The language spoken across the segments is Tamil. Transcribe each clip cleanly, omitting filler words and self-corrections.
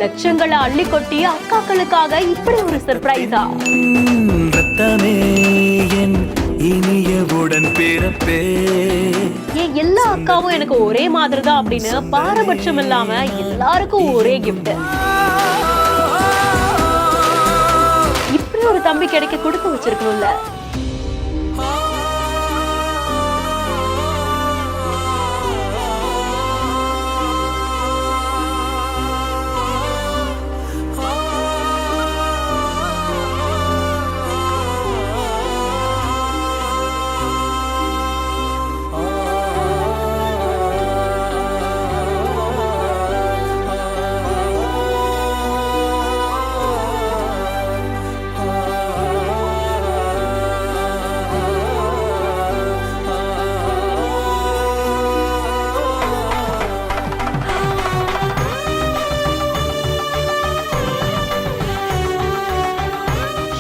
லட்சங்களை அள்ளி கொட்டி அக்காக்களுக்காக இப்படி ஒரு சர்ப்ரைஸா? ஏன் எல்லா அக்காவும் எனக்கு ஒரே மாதிரி தான் அப்படின்னு பாரபட்சம் இல்லாம எல்லாருக்கும் ஒரே கிஃப்ட். இப்படி ஒரு தம்பி கிடைக்க கொடுத்து வச்சிருக்கணும்ல.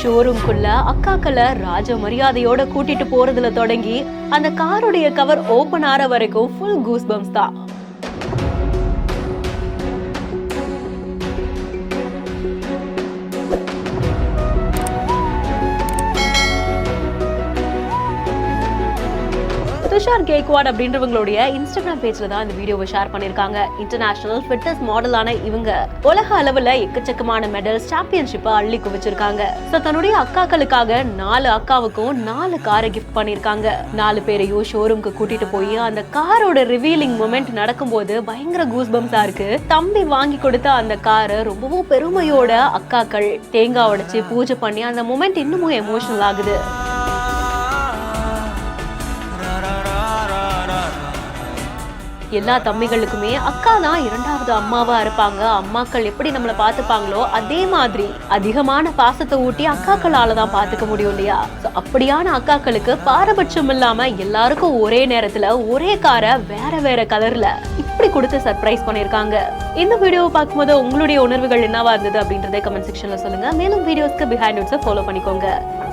ஷோரூம்குள்ள அக்காக்களை ராஜ மரியாதையோட கூட்டிட்டு போறதுல தொடங்கி அந்த காருடைய கவர் ஓபன் ஆற வரைக்கும் ஃபுல் கூஸ் பம்ஸ் தான். துஷார் கேக்வாட் அப்படின்றவங்களுடைய இன்ஸ்டாகிராம் பேஜ்ல தான் இந்த வீடியோவை ஷேர் பண்ணிருக்காங்க. இன்டர்நேஷனல் ஃபிட்னஸ் மாடலான இவங்க உலக அளவுல எக்கச்சக்கமான மெடல்ஸ், சாம்பியன்ஷிப்பை அள்ளி குவிச்சிருக்காங்க. தன்னுடைய அக்காக்களுக்காக 4 அக்காவுக்கும் 4 காரை கிஃப்ட் பண்ணிருக்காங்க. 4 பேரையும் ஷோரூம்க்கு கூட்டிட்டு போய் அந்த காரோட ரிவீலிங் மொமெண்ட் நடக்கும்போது பயங்கர கூஸ் பம்ஸா இருக்கு. தம்பி வாங்கி கொடுத்த அந்த காரை ரொம்பவும் பெருமையோட அக்காக்கள் தேங்காய் உடைச்சு பூஜை பண்ணி அந்த மொமெண்ட் இன்னமும் எமோஷனல் ஆகுது. எல்லா தம்பிகளுக்குமே அக்கா தான் 2வது அம்மாவா இருப்பாங்க. அம்மாக்கள் எப்படி நம்மள பாத்துப்பாங்களோ அதே மாதிரி அதிகமான பாசத்தை ஊட்டி அக்காக்களால தான் பாத்துக்க முடியும் இல்லையா? அப்படியான அக்காக்களுக்கு பாரபட்சம் இல்லாம எல்லாருக்கும் ஒரே நேரத்துல ஒரே காரை வேற வேற கலர்ல இப்படி கொடுத்து சர்ப்ரைஸ் பண்ணிருக்காங்க. இந்த வீடியோவை பார்க்கும்போது உங்களுடைய உணர்வுகள் என்னவா இருந்தது அப்படின்றதை கமெண்ட் செக்ஷன்ல சொல்லுங்க. மேலும் வீடியோஸ்க்கு பிஹைண்ட் நோட்ஸை ஃபாலோ பண்ணிக்கோங்க.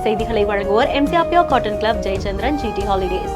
செய்திகளை வழங்குவோர் MCR pure cotton club, Jayachandran, GT holidays.